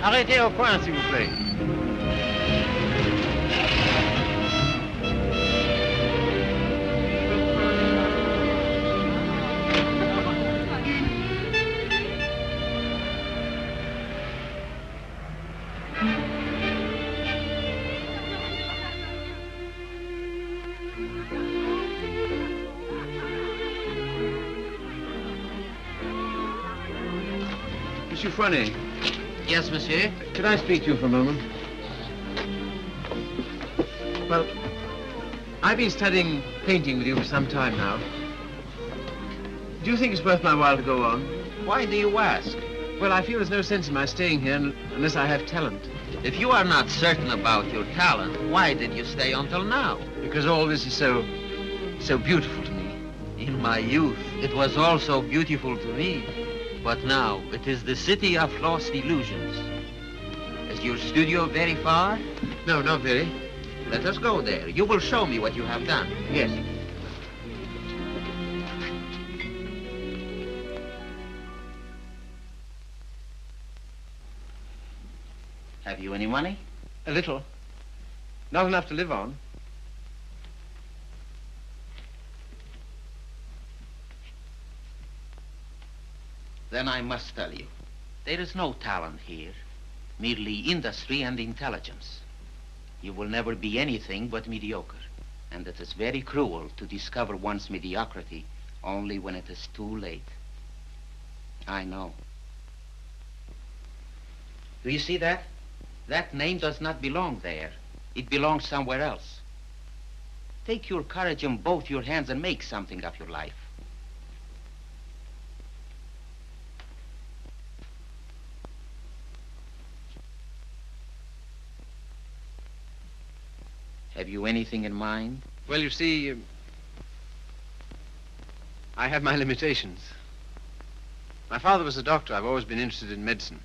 Arrêtez au point, s'il vous plaît. Monsieur Fournet. Yes, monsieur? Could I speak to you for a moment? Well, I've been studying painting with you for some time now. Do you think it's worth my while to go on? Why do you ask? Well, I feel there's no sense in my staying here unless I have talent. If you are not certain about your talent, why did you stay until now? Because all this is so beautiful to me. In my youth, it was also beautiful to me. But now, it is the city of lost illusions. Is your studio very far? No, not very. Let us go there. You will show me what you have done. Yes. Have you any money? A little. Not enough to live on. Then I must tell you, there is no talent here, merely industry and intelligence. You will never be anything but mediocre, and it is very cruel to discover one's mediocrity only when it is too late. I know. Do you see that? That name does not belong there. It belongs somewhere else. Take your courage in both your hands and make something of your life. Have you anything in mind? Well, you see, I have my limitations. My father was a doctor. I've always been interested in medicine.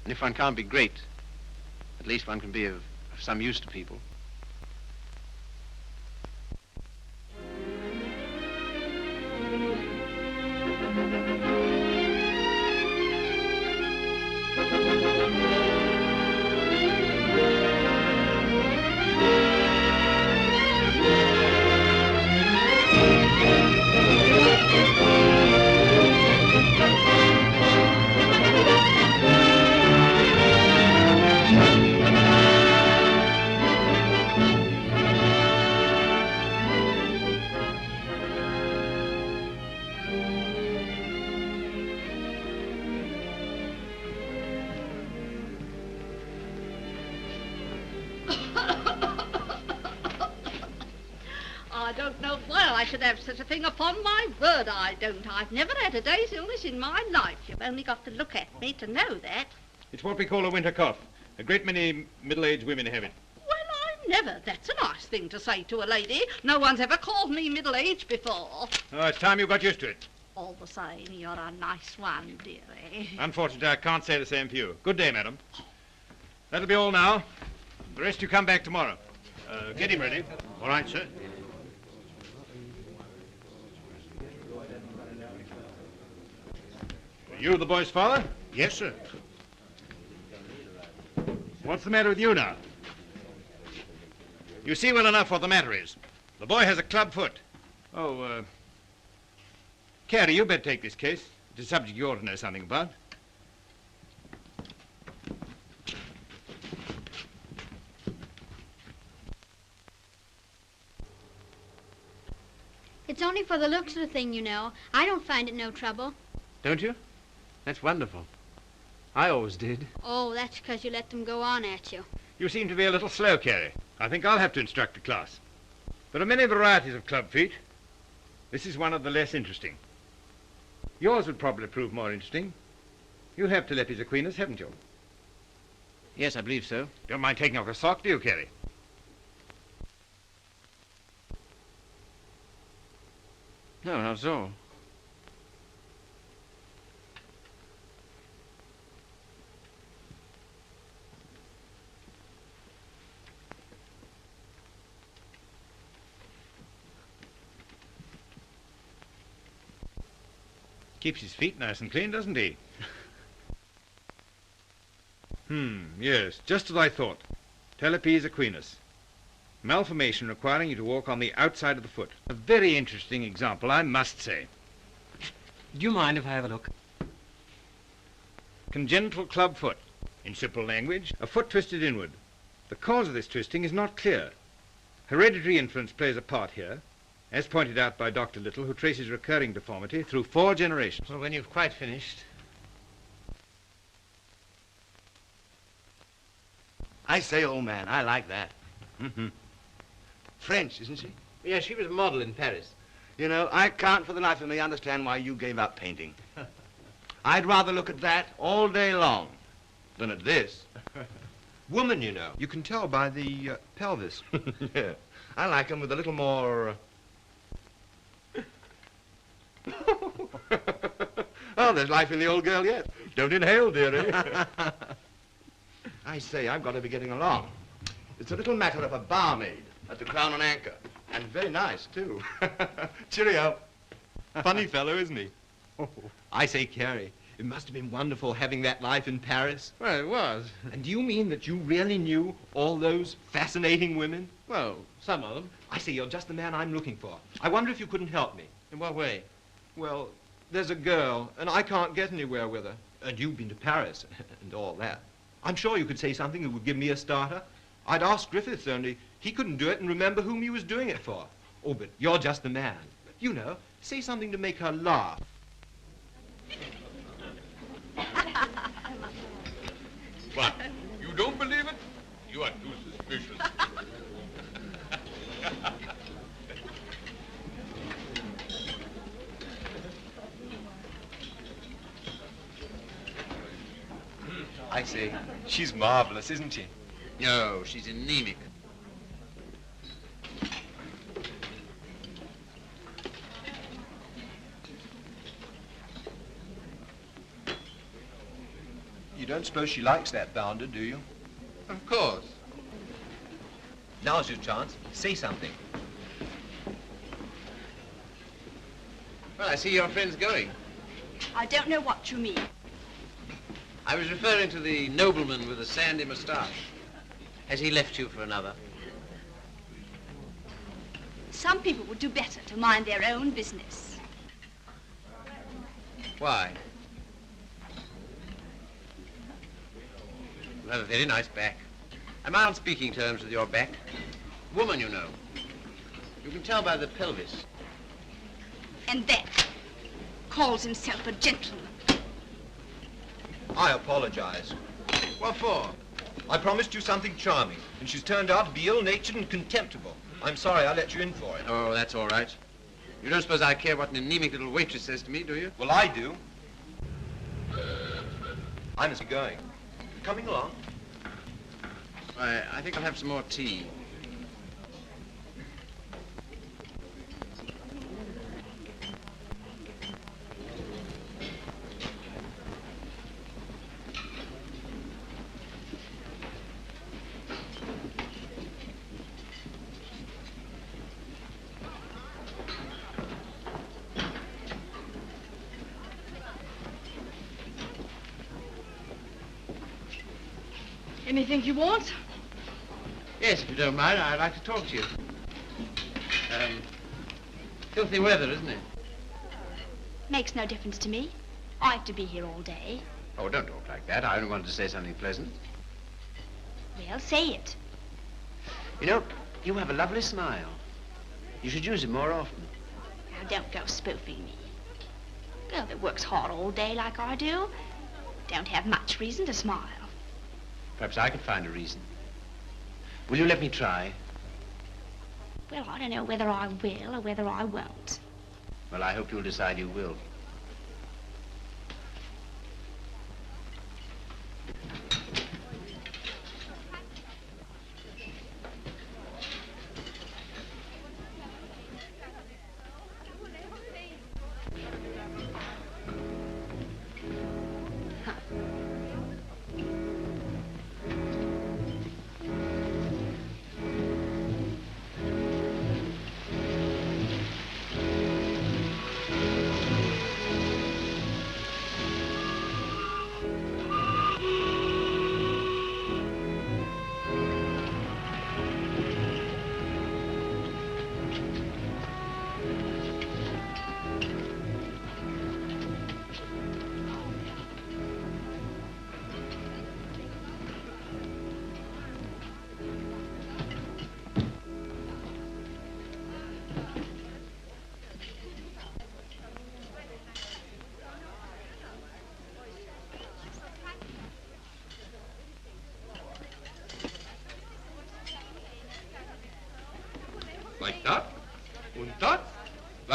And if one can't be great, at least one can be of some use to people. Have such a thing upon my word, I don't. I've never had a day's illness in my life. You've only got to look at me to know that. It's what we call a winter cough. A great many middle-aged women have it. Well, I never. That's a nice thing to say to a lady. No one's ever called me middle-aged before. Oh, it's time you got used to it. All the same, you're a nice one, dearie. Unfortunately, I can't say the same for you. Good day, madam. That'll be all now. The rest you come back tomorrow. Get him ready. All right, sir. You the boy's father? Yes, sir. What's the matter with you now? You see well enough what the matter is. The boy has a club foot. Oh, Carrie, you better take this case. It's a subject you ought to know something about. It's only for the looks of the thing, you know. I don't find it no trouble. Don't you? That's wonderful. I always did. Oh, that's because you let them go on at you. You seem to be a little slow, Carrie. I think I'll have to instruct a class. There are many varieties of club feet. This is one of the less interesting. Yours would probably prove more interesting. You have Telepes Aquinas, haven't you? Yes, I believe so. Don't mind taking off your sock, do you, Carrie? No, not at all. Keeps his feet nice and clean, doesn't he? Yes, just as I thought. Telepes equinus. Malformation requiring you to walk on the outside of the foot. A very interesting example, I must say. Do you mind if I have a look? Congenital club foot. In simple language, a foot twisted inward. The cause of this twisting is not clear. Hereditary influence plays a part here, as pointed out by Dr. Little, who traces recurring deformity through 4 generations. Well, when you've quite finished. I say, old man, I like that. French, isn't she? Yeah, she was a model in Paris. You know, I can't for the life of me understand why you gave up painting. I'd rather look at that all day long than at this. Woman, you know. You can tell by the pelvis. Yeah. I like them with a little more... Oh, there's life in the old girl yet. Don't inhale, dearie. I say, I've got to be getting along. It's a little matter of a barmaid at the Crown and Anchor. And very nice, too. Cheerio. Funny fellow, isn't he? I say, Carrie, it must have been wonderful having that life in Paris. Well, it was. And do you mean that you really knew all those fascinating women? Well, some of them. I say, you're just the man I'm looking for. I wonder if you couldn't help me. In what way? Well, there's a girl, and I can't get anywhere with her. And you've been to Paris and all that. I'm sure you could say something that would give me a starter. I'd ask Griffiths, only he couldn't do it and remember whom he was doing it for. Oh, but you're just the man. You know, say something to make her laugh. What? You don't believe it? You are too suspicious. I say, she's marvelous, isn't she? No, she's anemic. You don't suppose she likes that bounder, do you? Of course. Now's your chance. Say something. Well, I see your friend's going. I don't know what you mean. I was referring to the nobleman with the sandy moustache. Has he left you for another? Some people would do better to mind their own business. Why? You have a very nice back. Am I on speaking terms with your back? Woman, you know. You can tell by the pelvis. And that calls himself a gentleman. I apologize. What for? I promised you something charming, and she's turned out to be ill-natured and contemptible. I'm sorry I let you in for it. Oh, that's all right. You don't suppose I care what an anemic little waitress says to me, do you? Well, I do. I must be going. Coming along? I think I'll have some more tea. Anything you want? Yes, if you don't mind, I'd like to talk to you. Filthy weather, isn't it? Makes no difference to me. I have to be here all day. Oh, don't talk like that. I only wanted to say something pleasant. Well, say it. You know, you have a lovely smile. You should use it more often. Now, don't go spoofing me. A girl that works hard all day like I do don't have much reason to smile. Perhaps I could find a reason. Will you let me try? Well, I don't know whether I will or whether I won't. Well, I hope you'll decide you will.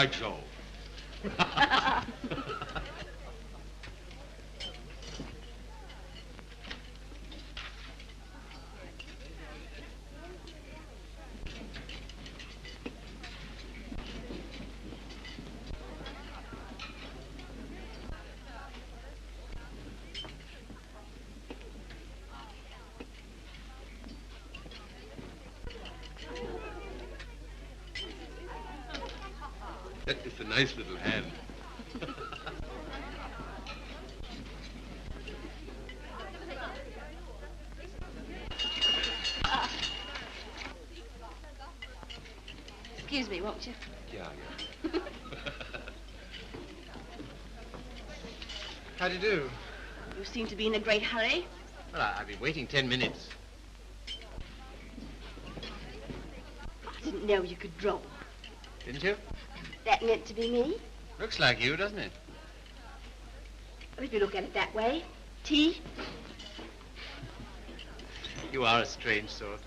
Right so. It's a nice little hand. Excuse me, won't you? Yeah. How do you do? You seem to be in a great hurry. Well, I've been waiting 10 minutes. I didn't know you could draw. Didn't you? That meant to be me. Looks like you, doesn't it? Well, if you look at it that way. Tea? You are a strange sort.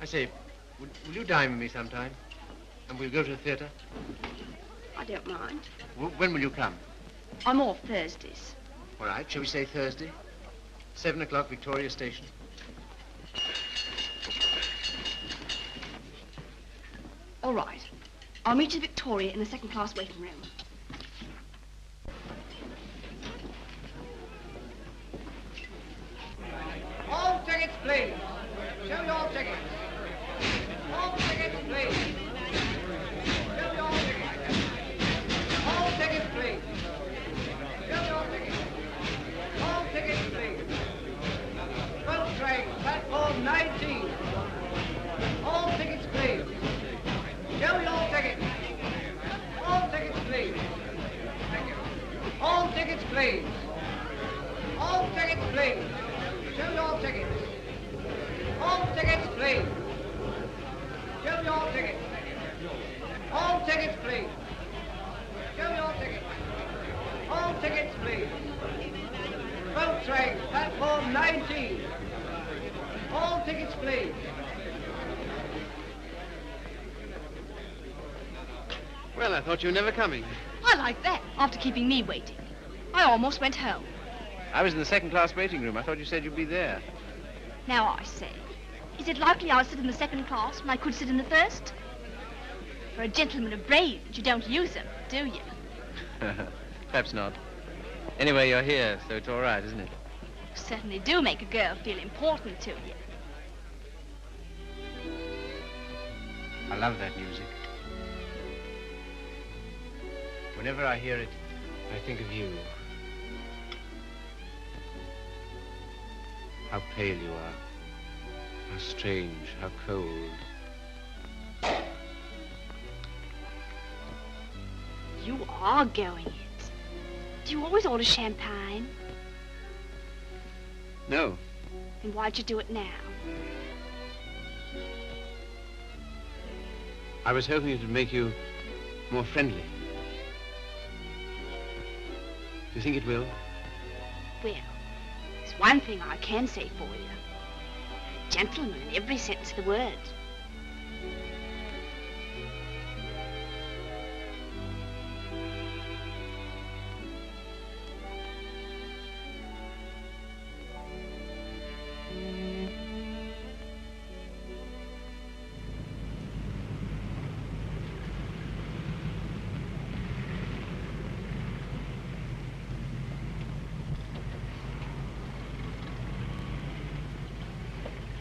I say, will you dine with me sometime? And we'll go to the theatre? I don't mind. When will you come? I'm off Thursdays. All right, shall we say Thursday? 7 o'clock, Victoria Station. All right. I'll meet you at Victoria in the second-class waiting room. All tickets, please. Show your tickets. All tickets, please. Show your tickets. All tickets, please. Show your tickets. All tickets, please. Boat train, platform 19. All tickets, please. Show your tickets. All tickets, please. Thank you. All tickets, please. All tickets, please. Show your tickets. All tickets, please. Show your tickets. All tickets, please. Show your tickets. All tickets, please. Boat train, platform 19. All tickets, please. Well, I thought you were never coming. I like that, after keeping me waiting. I almost went home. I was in the second-class waiting room. I thought you said you'd be there. Now I say, is it likely I'll sit in the second class when I could sit in the first? For a gentleman of brains, you don't use them, do you? Perhaps not. Anyway, you're here, so it's all right, isn't it? You certainly do make a girl feel important to you. I love that music. Whenever I hear it, I think of you. How pale you are. How strange, how cold. You are going it. Do you always order champagne? No. Then why'd you do it now? I was hoping it would make you more friendly. Do you think it will? Well, there's one thing I can say for you. Gentleman in every sense of the word.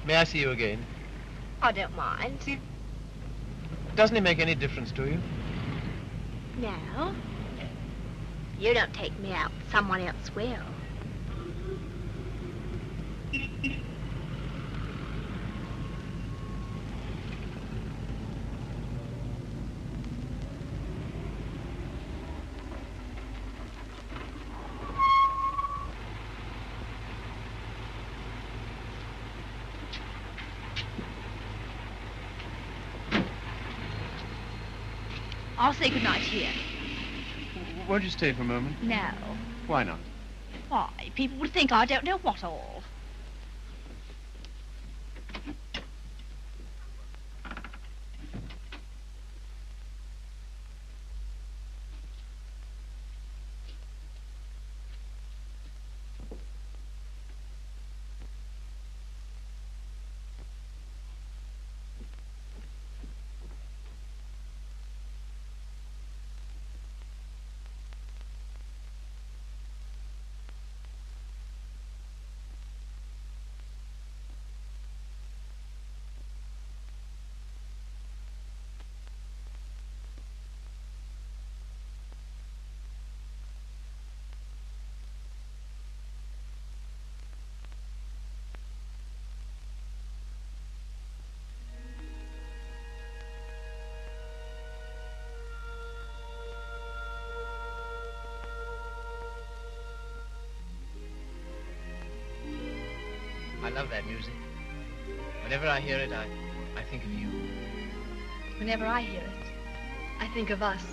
May I see you again? I don't mind. Doesn't it make any difference to you? No. You don't take me out, someone else will. I'll say goodnight here. Won't you stay for a moment? No. Why not? Why, people would think I don't know what all. I love that music. Whenever I hear it, I think of you. Whenever I hear it, I think of us.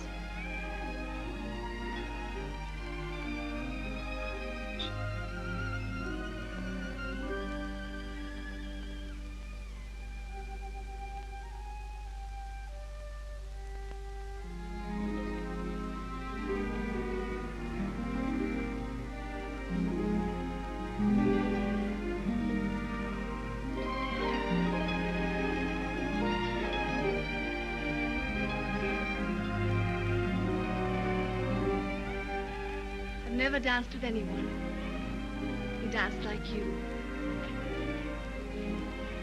Never danced with anyone who danced like you.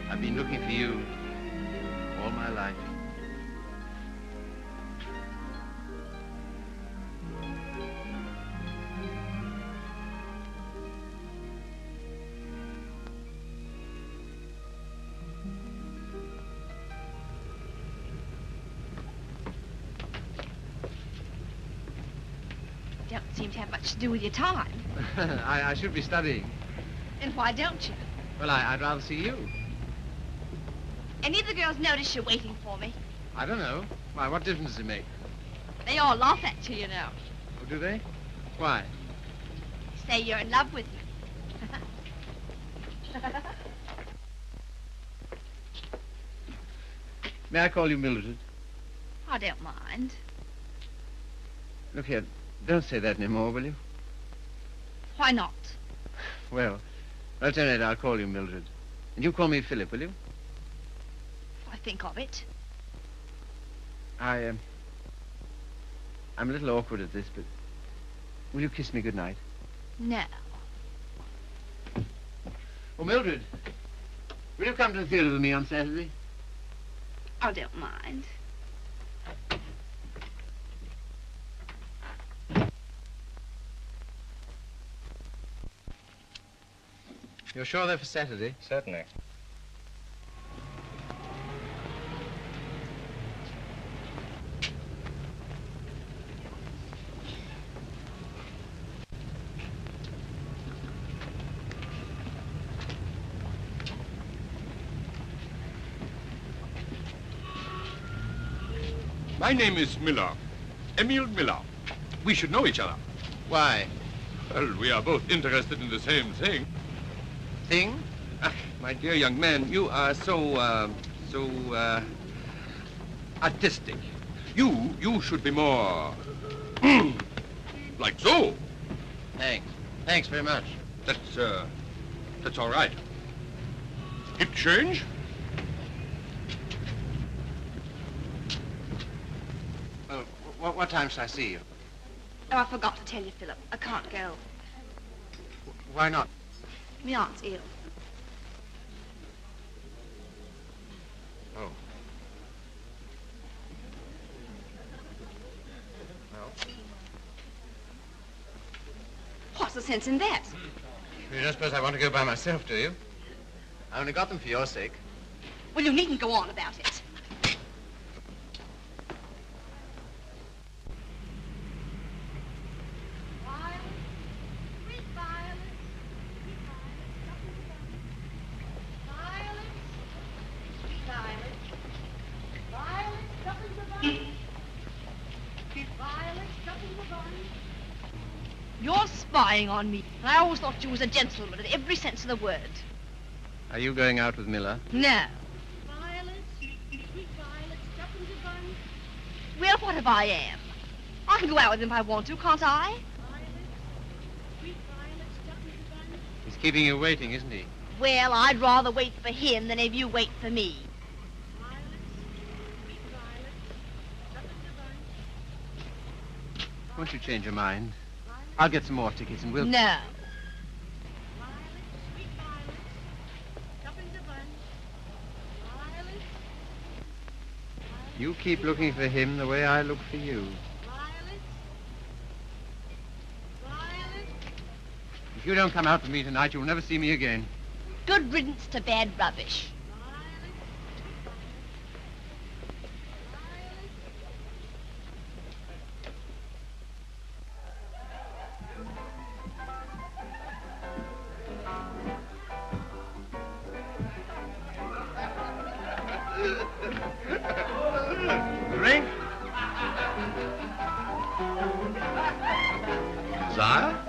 I've been looking for you all my life. Don't seem to have much to do with your time. I should be studying. And why don't you? Well, I'd rather see you. Any of the girls notice you're waiting for me? I don't know. Why, what difference does it make? They all laugh at you, you know. Oh, do they? Why? Say you're in love with me. May I call you Mildred? I don't mind. Look here, don't say that anymore, will you? Why not? Well, alternate, I'll call you Mildred. And you call me Philip, will you? I think of it. I'm a little awkward at this, but will you kiss me goodnight? No. Oh, Mildred, will you come to the theater with me on Saturday? I don't mind. You're sure they're for Saturday? Certainly. My name is Miller. Emil Miller. We should know each other. Why? Well, we are both interested in the same thing. Thing? Ah, my dear young man, you are so artistic. You should be more, like so. Thanks. Thanks very much. That's all right. Hip change? Well, what time shall I see you? Oh, I forgot to tell you, Philip. I can't go. Why not? My aunt's ill. Oh. Well, What's the sense in that? you don't suppose I want to go by myself, do you? I only got them for your sake. Well, you needn't go on about it. You're spying on me. I always thought you was a gentleman in every sense of the word. Are you going out with Miller? No. Well, what if I am? I can go out with him if I want to, can't I? He's keeping you waiting, isn't he? Well, I'd rather wait for him than if you wait for me. Won't you change your mind? I'll get some more tickets and we'll... No. You keep looking for him the way I look for you. If you don't come out with me tonight, you'll never see me again. Good riddance to bad rubbish. sire.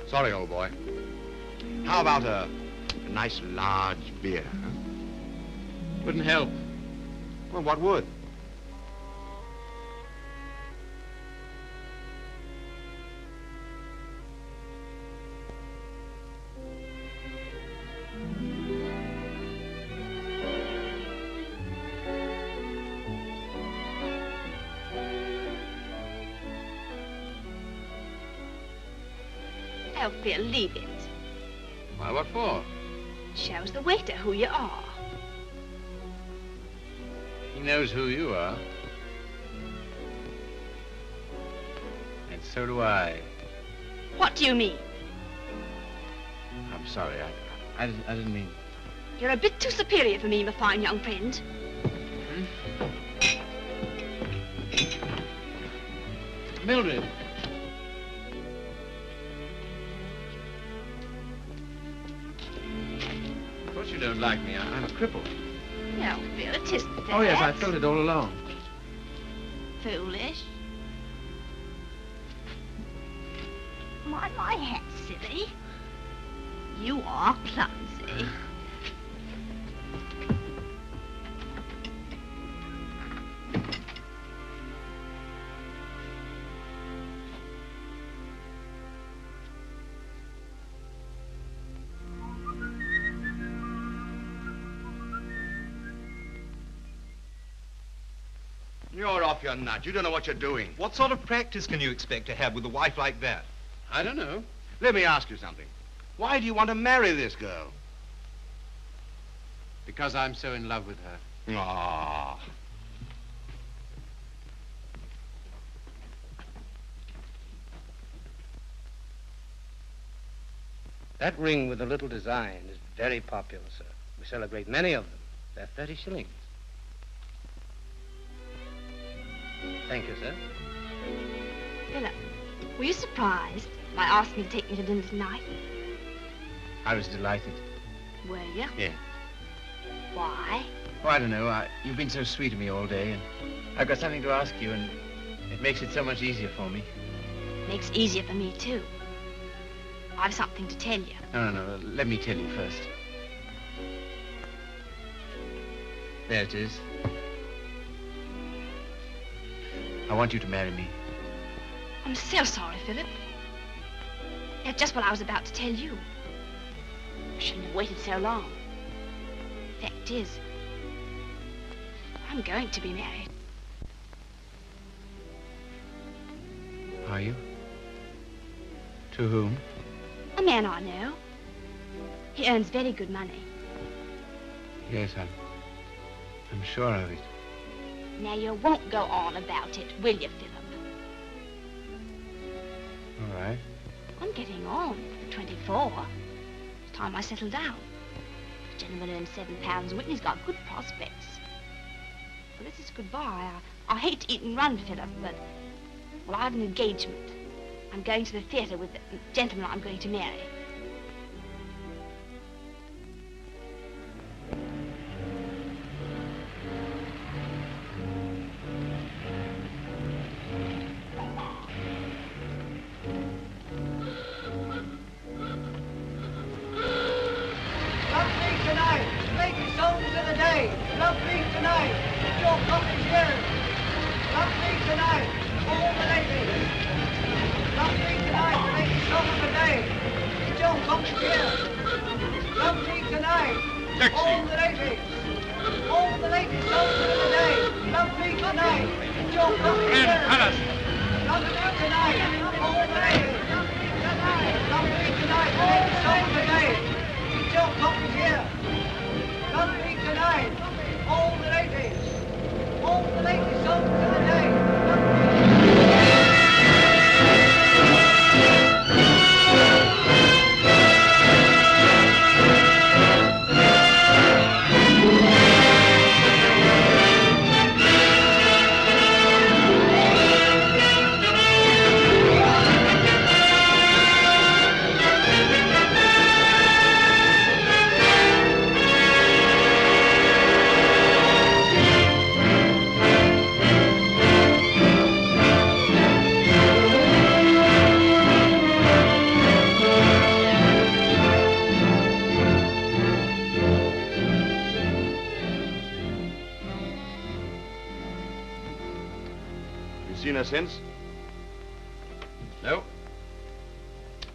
Sorry, old boy. How about a nice large beer? Huh? Wouldn't help. Well, what would? Oh, Bill, leave it. Why, what for? Shows the waiter who you are. He knows who you are. And so do I. What do you mean? I'm sorry, I didn't mean... You're a bit too superior for me, my fine young friend. Mildred. Of course you don't like me. I'm a cripple. No, Bill, it isn't that. Oh, yes, I felt it all along. Foolish. Mind my hat, silly. You are clumsy. You're off your nut. You don't know what you're doing. What sort of practice can you expect to have with a wife like that? I don't know. Let me ask you something. Why do you want to marry this girl? Because I'm so in love with her. Ah. That ring with the little design is very popular, sir. We sell a great many of them. They're 30 shillings. Thank you, sir. Philip, were you surprised by asking me to take me to dinner tonight? I was delighted. Were you? Yeah. Why? Oh, I don't know. You've been so sweet to me all day, and I've got something to ask you, and it makes it so much easier for me. Makes it easier for me, too. I've something to tell you. No. Let me tell you first. There it is. I want you to marry me. I'm so sorry, Philip. That's just what I was about to tell you. I shouldn't have waited so long. Fact is, I'm going to be married. Are you? To whom? A man I know. He earns very good money. Yes, I'm sure of it. Now, you won't go on about it, will you, Philip? All right. I'm getting on. 24. It's time I settle down. The gentleman earns £7 a week and he's got good prospects. Well, this is goodbye. I hate to eat and run, Philip, but... Well, I have an engagement. I'm going to the theatre with the gentleman I'm going to marry. Seen her since? No.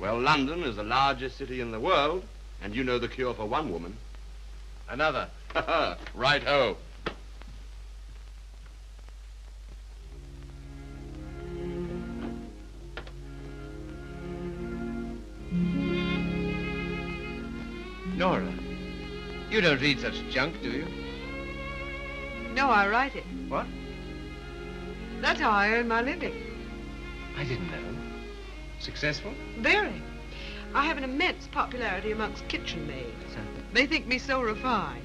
Well, London is the largest city in the world, and you know the cure for one woman. Another. Right-ho. Nora, you don't read such junk, do you? No, I write it. What? That's how I earn my living. I didn't know. Successful? Very. I have an immense popularity amongst kitchen maids. They think me so refined.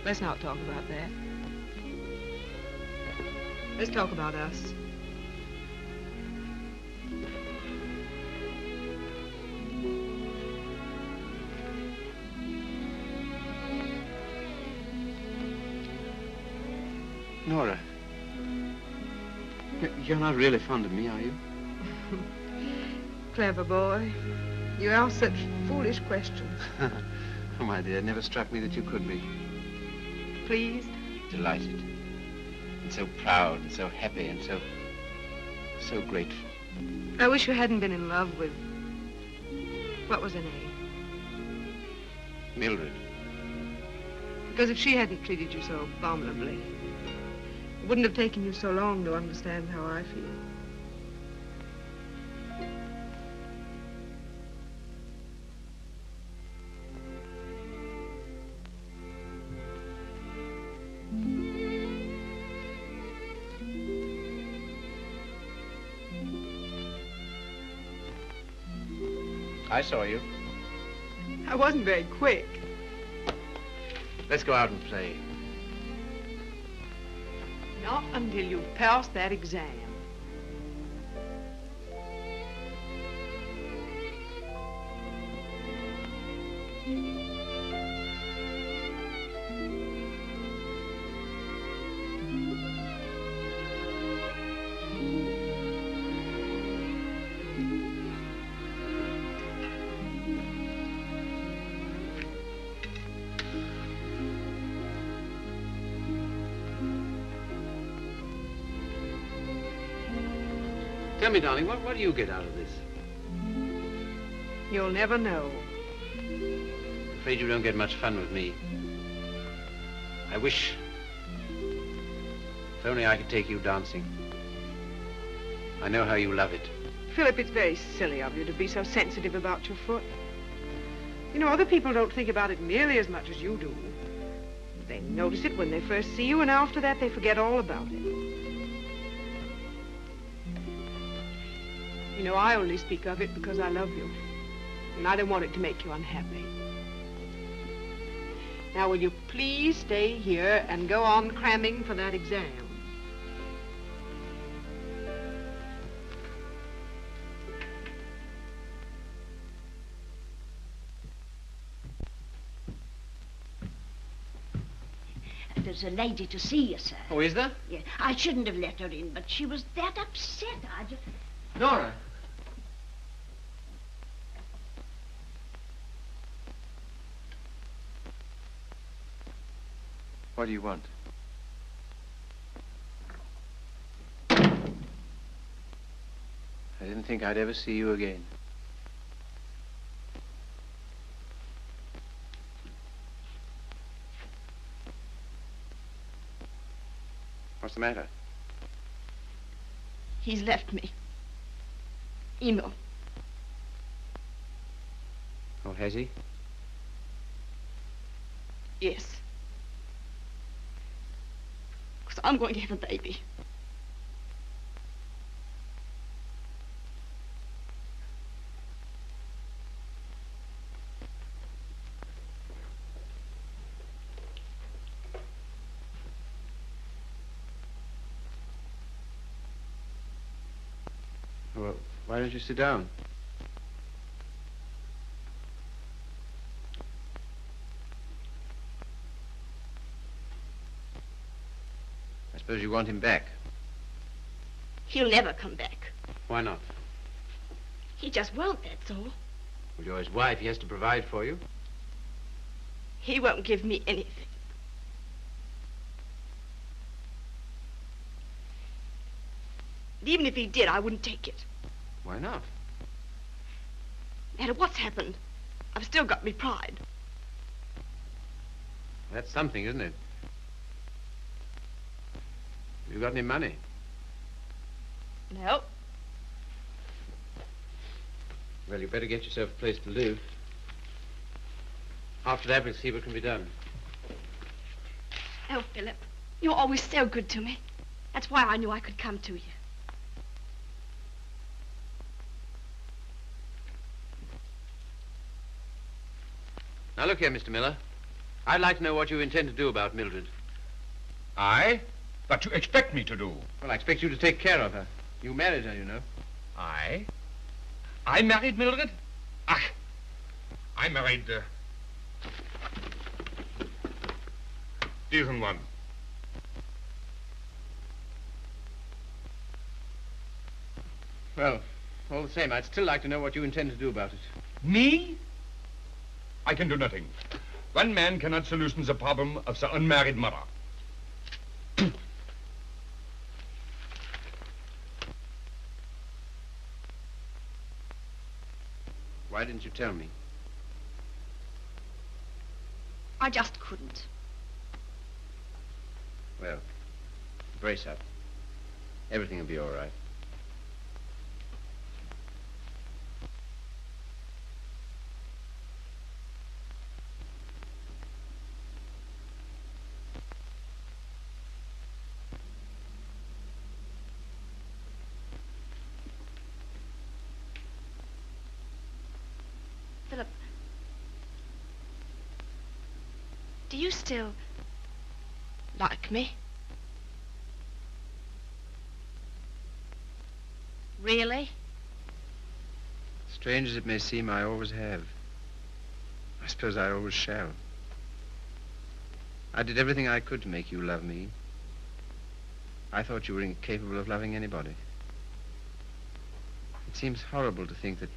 Let's not talk about that. Let's talk about us. Nora, you're not really fond of me, are you? Clever boy. You ask such foolish questions. Oh, my dear, it never struck me that you could be. Pleased? Delighted. And so proud and so happy and so grateful. I wish you hadn't been in love with... What was her name? Mildred. Because if she hadn't treated you so abominably, it wouldn't have taken you so long to understand how I feel. I saw you. I wasn't very quick. Let's go out and play. Not until you've passed that exam. tell me, darling, what do you get out of this? You'll never know. I'm afraid you don't get much fun with me. I wish... If only I could take you dancing. I know how you love it. Philip, it's very silly of you to be so sensitive about your foot. You know, other people don't think about it nearly as much as you do. They notice it when they first see you, and after that they forget all about it. You know, I only speak of it because I love you. And I don't want it to make you unhappy. Now, will you please stay here and go on cramming for that exam? There's a lady to see you, sir. Oh, is there? Yeah, I shouldn't have let her in, but she was that upset. I just... Nora. What do you want? I didn't think I'd ever see you again. What's the matter? He's left me. Emo. Oh, has he? Yes. Because I'm going to have a baby. Well, why don't you sit down? I suppose you want him back. He'll never come back. Why not? He just won't, that's all. Well, you're his wife. He has to provide for you. He won't give me anything. And even if he did, I wouldn't take it. Why not? No matter what's happened, I've still got me pride. That's something, isn't it? Have you got any money? No. Well, you better get yourself a place to live. After that, we'll see what can be done. Oh, Philip, you're always so good to me. That's why I knew I could come to you. Now, look here, Mr. Miller. I'd like to know what you intend to do about Mildred. I? What you expect me to do? Well, I expect you to take care of her. You married her, you know. I? I married Mildred? Ach, I married, diesen one. Well, all the same, I'd still like to know what you intend to do about it. Me? I can do nothing. One man cannot solution the problem of the unmarried mother. Why didn't you tell me? I just couldn't. Well, brace up. Everything will be all right. Philip, do you still like me? Really? Strange as it may seem, I always have. I suppose I always shall. I did everything I could to make you love me. I thought you were incapable of loving anybody. It seems horrible to think that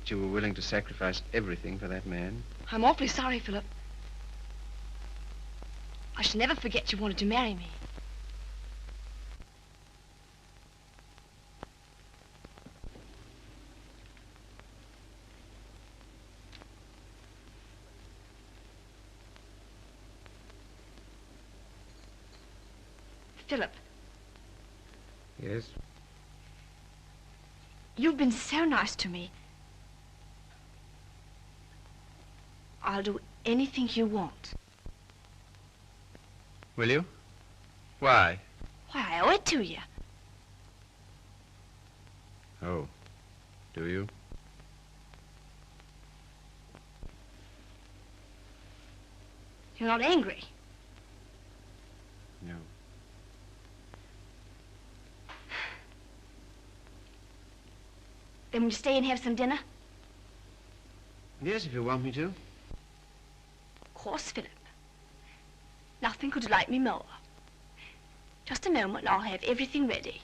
you were willing to sacrifice everything for that man. I'm awfully sorry, Philip. I shall never forget you wanted to marry me. Philip, Yes? you've been so nice to me. I'll do anything you want. Will you? Why? Why, I owe it to you. Oh, do you? You're not angry. No. Then will you stay and have some dinner? Yes, if you want me to. Of course, Philip. Nothing could delight me more. Just a moment, I'll have everything ready.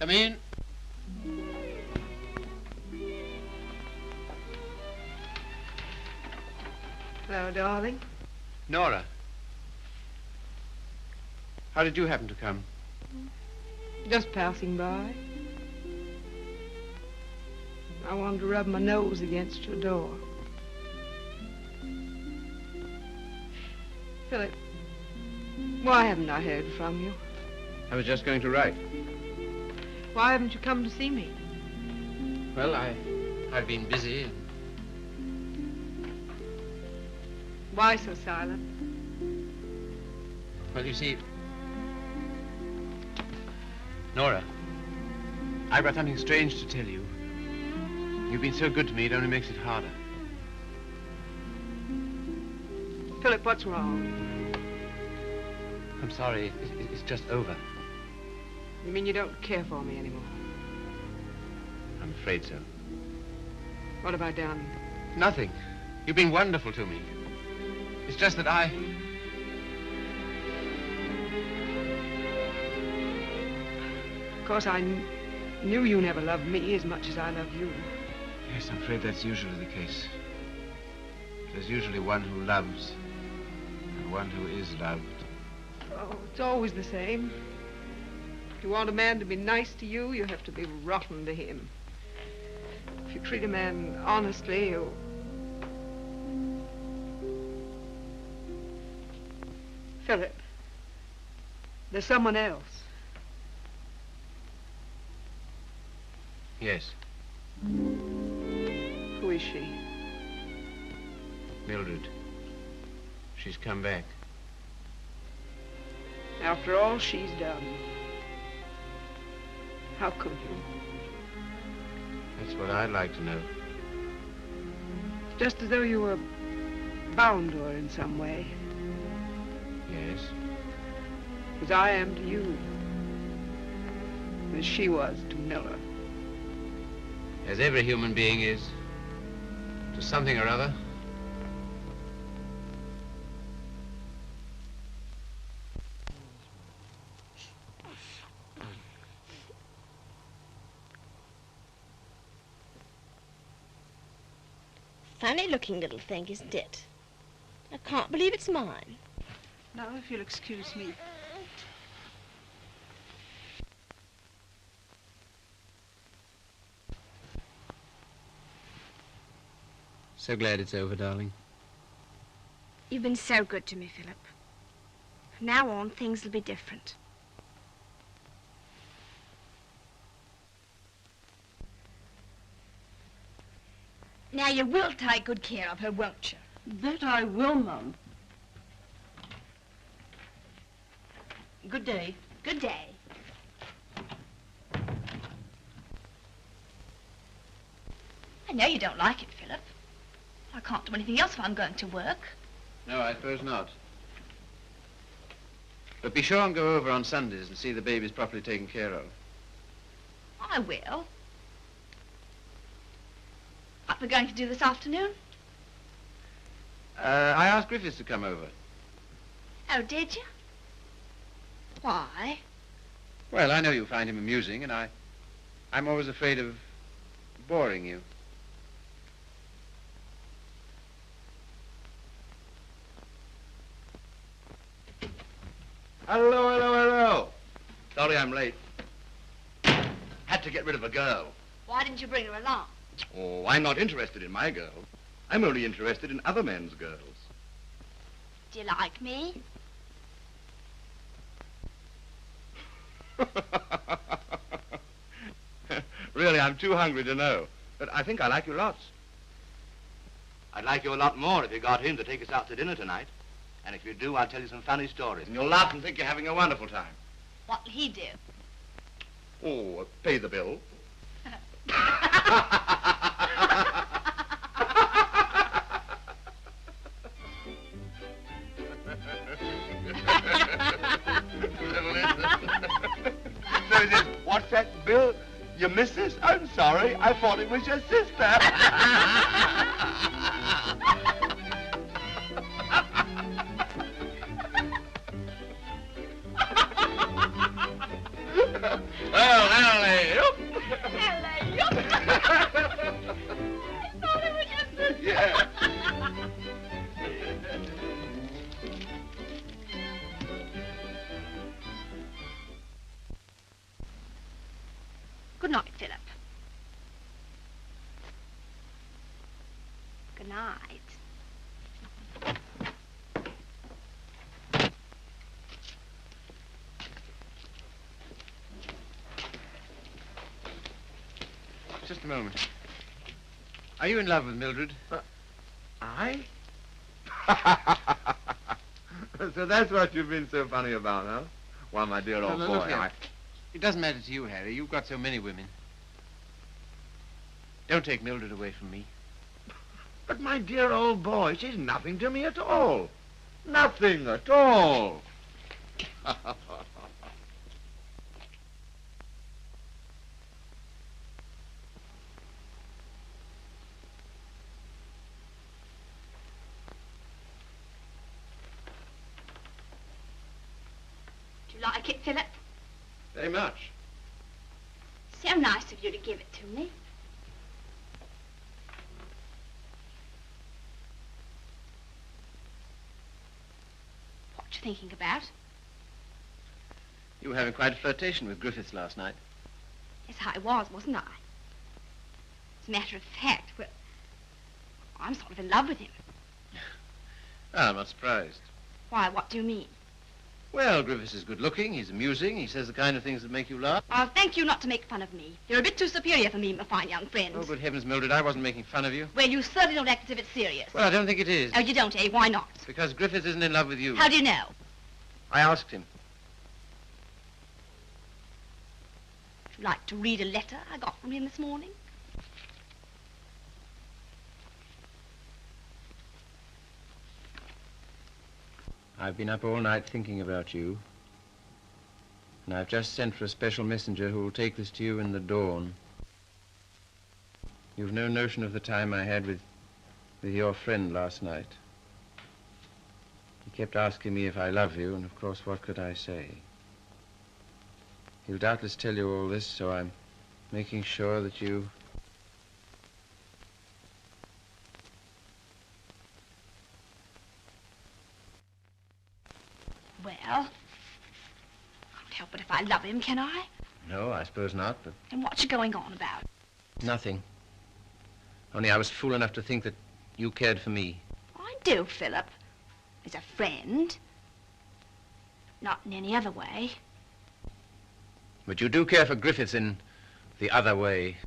Come in. Hello, darling. Nora. How did you happen to come? Just passing by. I wanted to rub my nose against your door. Philip, why haven't I heard from you? I was just going to write. Why haven't you come to see me? Well, I've been busy. Why so silent? Well, you see, Nora, I've got something strange to tell you. You've been so good to me, it only makes it harder. Philip, what's wrong? I'm sorry, it's just over. You mean you don't care for me anymore? I'm afraid so. What have I done? Nothing. You've been wonderful to me. It's just that Of course, I knew you never loved me as much as I love you. Yes, I'm afraid that's usually the case. There's usually one who loves and one who is loved. Oh, it's always the same. If you want a man to be nice to you, you have to be rotten to him. If you treat a man honestly, you... Philip, there's someone else. Yes, Who is she? Mildred. She's come back. After all she's done. How could you? That's what I'd like to know. Just as though you were bound to her in some way. Yes. As I am to you. As she was to Miller. As every human being is to something or other. Funny looking little thing, isn't it? I can't believe it's mine. Now, if you'll excuse me. So glad it's over, darling. You've been so good to me, Philip. From now on, things will be different. Now, you will take good care of her, won't you? That I will, Mum. Good day. Good day. I know you don't like it, Philip. I can't do anything else if I'm going to work. No, I suppose not. But be sure and go over on Sundays and see the babies properly taken care of. I will. What we're going to do this afternoon? I asked Griffiths to come over. Oh, did you? Why? Well, I know you find him amusing, and I'm always afraid of boring you. Hello, hello, hello. Sorry I'm late. Had to get rid of a girl. Why didn't you bring her along? Oh, I'm not interested in my girl. I'm only interested in other men's girls. Do you like me? Really, I'm too hungry to know. But I think I like you lots. I'd like you a lot more if you got him to take us out to dinner tonight. And if you do, I'll tell you some funny stories. And you'll laugh and think you're having a wonderful time. What'll he do? Oh, pay the bill. So he says, what's that, Bill? Your missus? I'm sorry. I thought it was your sister. Well, alley-oop. Alley-oop. I thought it was your sister. Yeah. Good night, Philip. Good night. Just a moment. Are you in love with Mildred? I? So that's what you've been so funny about, huh? Well, my dear old No, boy, look here. It doesn't matter to you, Harry. You've got so many women. Don't take Mildred away from me. But my dear old boy, she's nothing to me at all. Nothing at all. Do you like it, Philip? Very much. So nice of you to give it to me. What you thinking about? You were having quite a flirtation with Griffiths last night. Yes, I was, wasn't I? As a matter of fact, well, I'm sort of in love with him. Well, I'm not surprised. Why, what do you mean? Well, Griffiths is good-looking, he's amusing, he says the kind of things that make you laugh. I'll thank you not to make fun of me. You're a bit too superior for me, my fine young friend. Oh, good heavens, Mildred, I wasn't making fun of you. Well, you certainly don't act as if it's serious. Well, I don't think it is. Oh, you don't, eh? Why not? Because Griffiths isn't in love with you. How do you know? I asked him. Would you like to read a letter I got from him this morning? I've been up all night thinking about you. And I've just sent for a special messenger who will take this to you in the dawn. You've no notion of the time I had with your friend last night. He kept asking me if I love you, and of course, what could I say? He'll doubtless tell you all this, so I'm making sure that you... Well, I can't help it if I love him, can I? No, I suppose not, but... And what you going on about? Nothing. Only I was fool enough to think that you cared for me. I do, Philip. As a friend. Not in any other way. But you do care for Griffiths in the other way.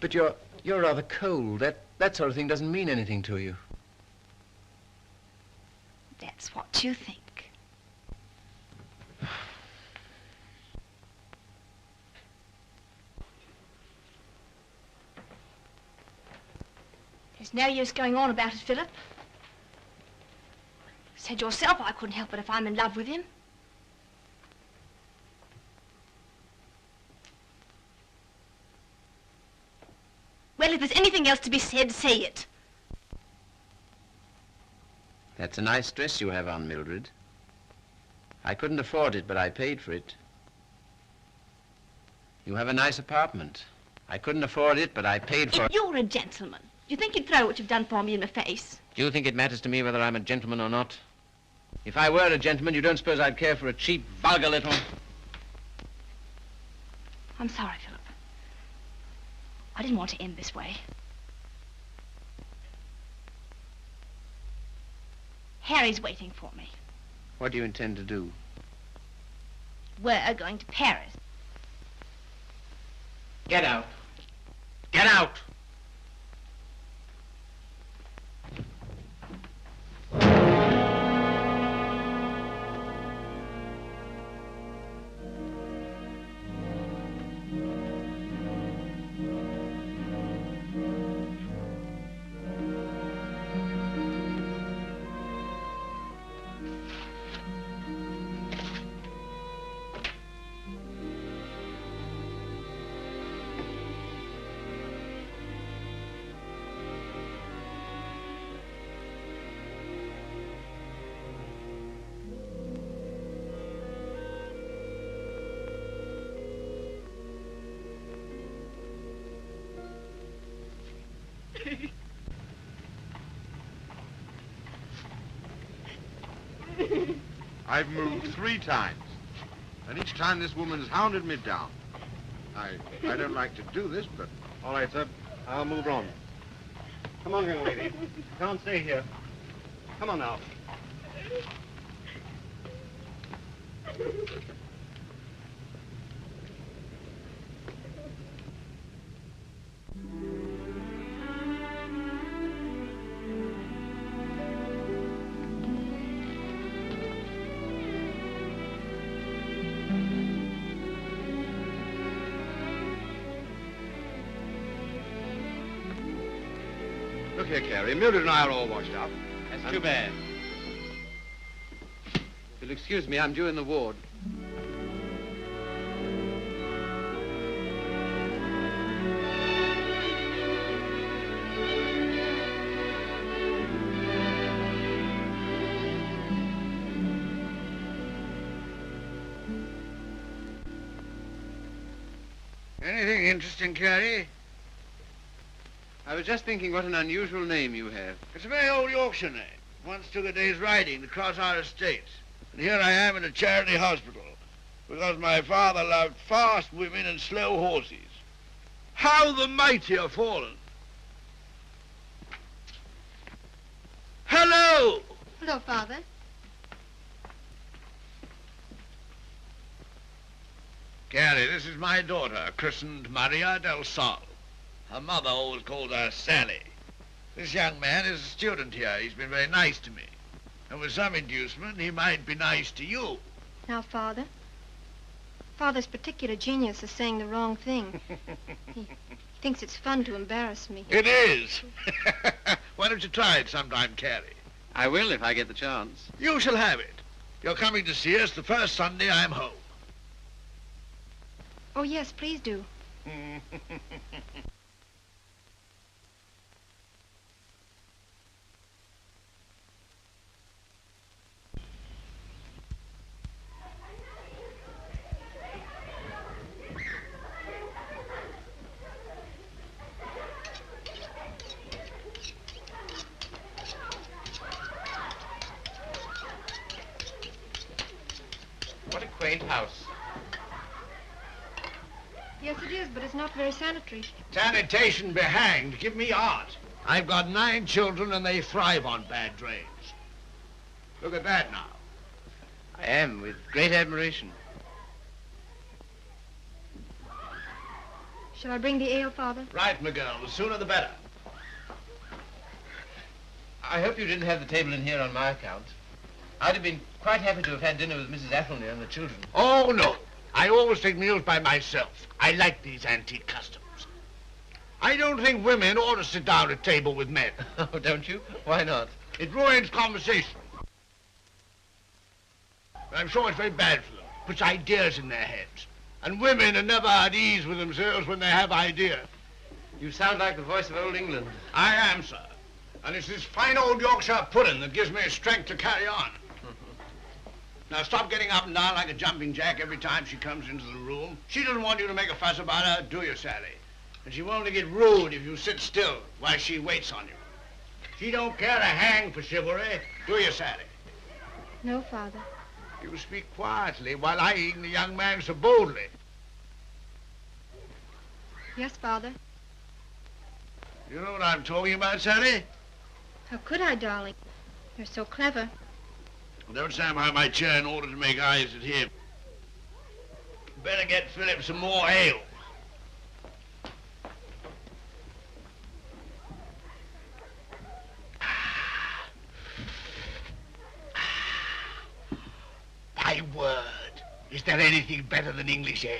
But you're rather cold. That sort of thing doesn't mean anything to you. That's what you think. There's no use going on about it, Philip. Said yourself I couldn't help it if I'm in love with him. Well, if there's anything else to be said, say it. That's a nice dress you have on, Mildred. I couldn't afford it, but I paid for it. You have a nice apartment. I couldn't afford it, but I paid for it. If you're a gentleman, do you think you'd throw what you've done for me in my face? Do you think it matters to me whether I'm a gentleman or not? If I were a gentleman, you don't suppose I'd care for a cheap, vulgar little... I'm sorry, Philip. I didn't want to end this way. Harry's waiting for me. What do you intend to do? We're going to Paris. Get out. Get out! I've moved 3 times, and each time this woman's hounded me down. I don't like to do this, but... All right, sir. I'll move on. Come on, young lady. Can't stay here. Come on now. Look here, Carrie. Mildred and I are all washed up. That's too bad. If you'll excuse me, I'm due in the ward. Anything interesting, Carrie? I was just thinking what an unusual name you have. It's a very old Yorkshire name. Once took a day's riding to cross our estates. And here I am in a charity hospital because my father loved fast women and slow horses. How the mighty are fallen. Hello! Hello, Father. Carrie, this is my daughter, christened Maria del Sol. Her mother always called her Sally. This young man is a student here. He's been very nice to me. And with some inducement, he might be nice to you. Now, Father, Father's particular genius is saying the wrong thing. He thinks it's fun to embarrass me. It is. Why don't you try it sometime, Carrie? I will if I get the chance. You shall have it. You're coming to see us the first Sunday I'm home. Oh, yes, please do. What a quaint house. Yes, it is, but it's not very sanitary. Sanitation be hanged. Give me art. I've got 9 children and they thrive on bad drains. Look at that now. I am, with great admiration. Shall I bring the ale, Father? Right, my girl. The sooner the better. I hope you didn't have the table in here on my account. I'd have been quite happy to have had dinner with Mrs. Athelney and the children. Oh, no. I always take meals by myself. I like these antique customs. I don't think women ought to sit down at table with men. Oh, don't you? Why not? It ruins conversation. I'm sure it's very bad for them. Puts ideas in their heads. And women are never at ease with themselves when they have ideas. You sound like the voice of old England. I am, sir. And it's this fine old Yorkshire pudding that gives me strength to carry on. Now stop getting up and down like a jumping jack every time she comes into the room. She doesn't want you to make a fuss about her, do you, Sally? And she won't get rude if you sit still while she waits on you. She don't care a hang for chivalry, do you, Sally? No, Father. You speak quietly while eyeing the young man so boldly. Yes, Father. You know what I'm talking about, Sally? How could I, darling? You're so clever. Well, don't stand behind my chair in order to make eyes at him. Better get Philip some more ale. My word, is there anything better than English ale?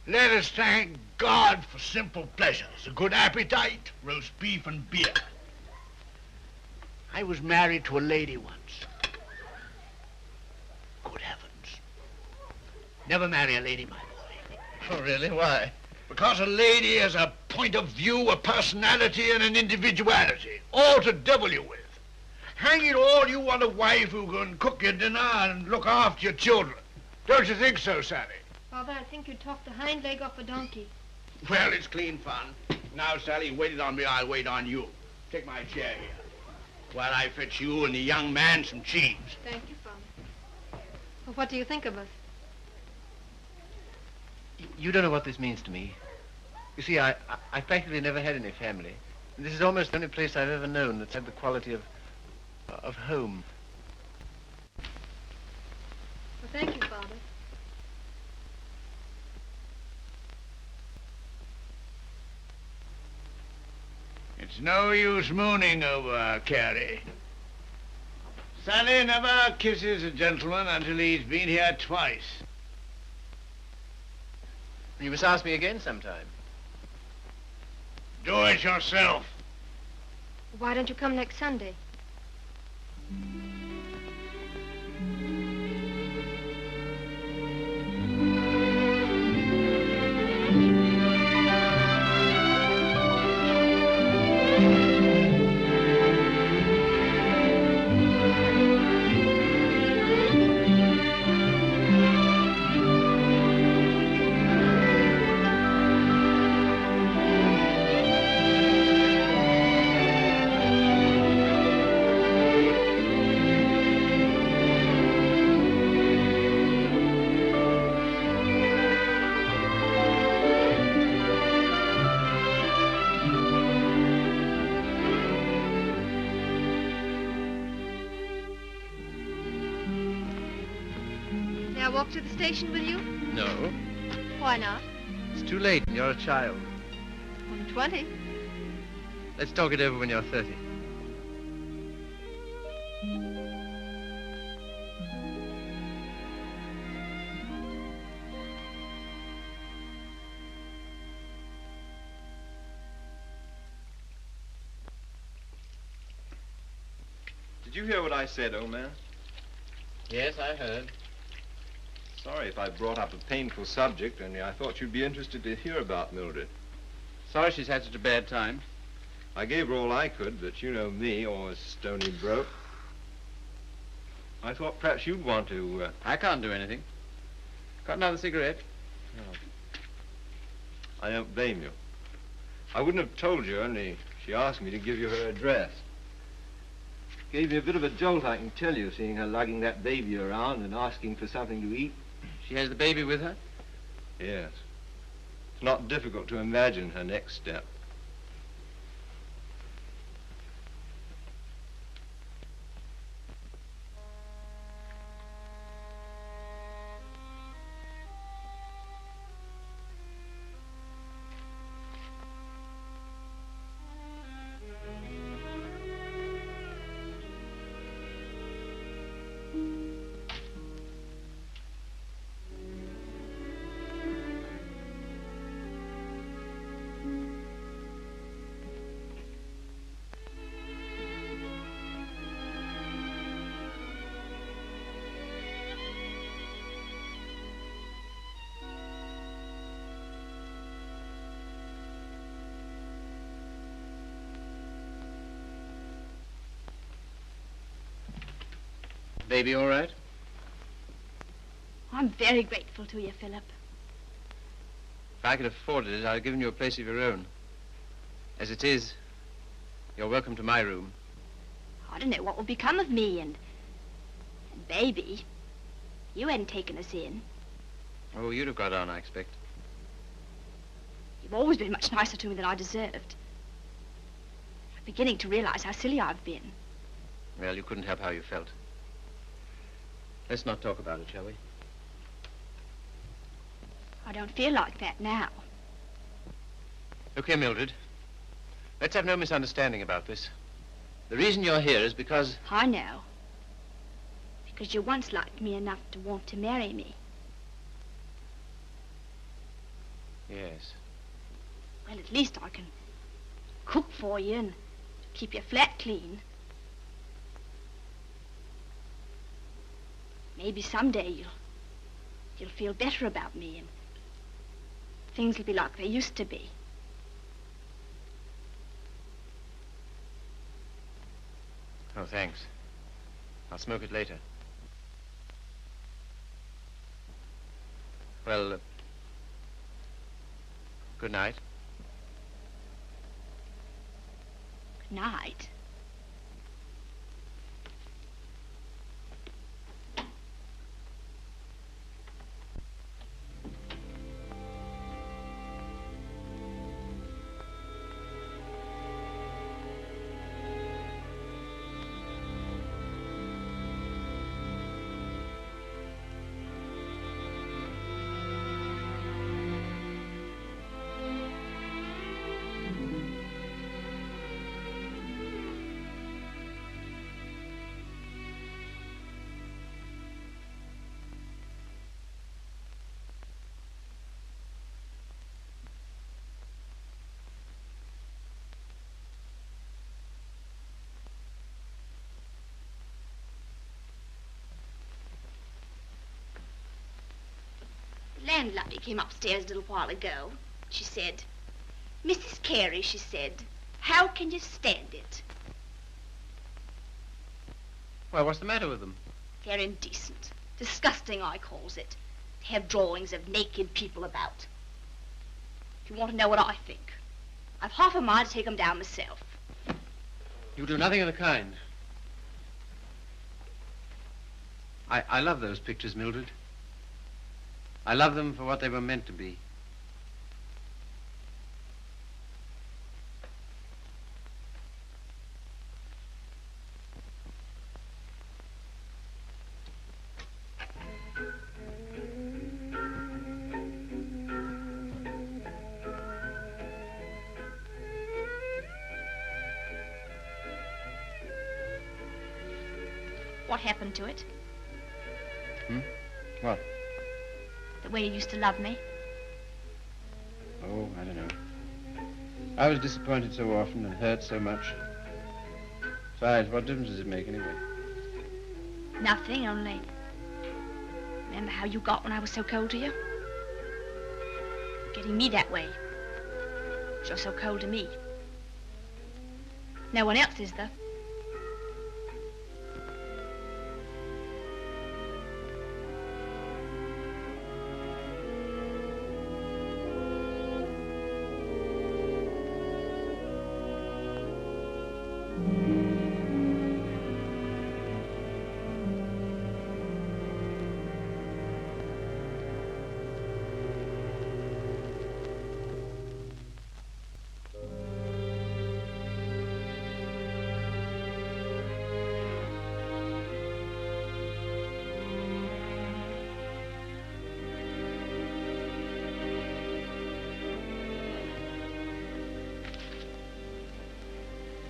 Let us thank God for simple pleasures, a good appetite, roast beef and beer. I was married to a lady once. Good heavens. Never marry a lady, my boy. Oh, really? Why? Because a lady has a point of view, a personality, and an individuality, all to devil you with. Hang it all, you want a wife who can cook your dinner and look after your children. Don't you think so, Sally? Father, I think you talked the hind leg off a donkey. Well, it's clean fun. Now, Sally, you waited on me, I'll wait on you. Take my chair here, while I fetch you and the young man some cheese. Thank you, Father. Well, what do you think of us? You don't know what this means to me. You see, I've practically never had any family. And this is almost the only place I've ever known that's had the quality of home. Well, thank you, Father. It's no use mooning over Carrie. Sally never kisses a gentleman until he's been here twice. You must ask me again sometime. Do it yourself. Why don't you come next Sunday? Walk to the station with you? No. Why not? It's too late and you're a child. I'm 20. Let's talk it over when you're 30. Did you hear what I said, old man? Yes, I heard. Sorry if I brought up a painful subject, only I thought you'd be interested to hear about Mildred. Sorry she's had such a bad time. I gave her all I could, but you know me, always stony broke. I thought perhaps you'd want to... I can't do anything. Got another cigarette? Oh. I don't blame you. I wouldn't have told you, only she asked me to give you her address. Gave me a bit of a jolt, I can tell you, seeing her lugging that baby around and asking for something to eat. She has the baby with her? Yes. It's not difficult to imagine her next step. baby all right? I'm very grateful to you, Philip. If I could have afforded it, I'd have given you a place of your own. As it is, you're welcome to my room. I don't know what will become of me and baby. You hadn't taken us in. Oh, you'd have got on, I expect. You've always been much nicer to me than I deserved. I'm beginning to realize how silly I've been. Well, you couldn't help how you felt. Let's not talk about it, shall we? I don't feel like that now. Look here, Mildred. Let's have no misunderstanding about this. The reason you're here is because... I know. Because you once liked me enough to want to marry me. Yes. Well, at least I can cook for you and keep your flat clean. Maybe someday you'll feel better about me and things will be like they used to be. Oh, thanks. I'll smoke it later. Well, good night. Good night. The landlady came upstairs a little while ago. She said, "Mrs. Carey," she said, "how can you stand it?" Well, what's the matter with them? They're indecent. Disgusting, I calls it. To have drawings of naked people about. If you want to know what I think, I've half a mind to take 'em down myself. You do nothing of the kind. I love those pictures, Mildred. I love them for what they were meant to be. What happened to it? What? The way you used to love me? Oh, I don't know. I was disappointed so often and hurt so much. Besides, what difference does it make anyway? Nothing, only... Remember how you got when I was so cold to you? Getting me that way. You're so cold to me. No one else is, though.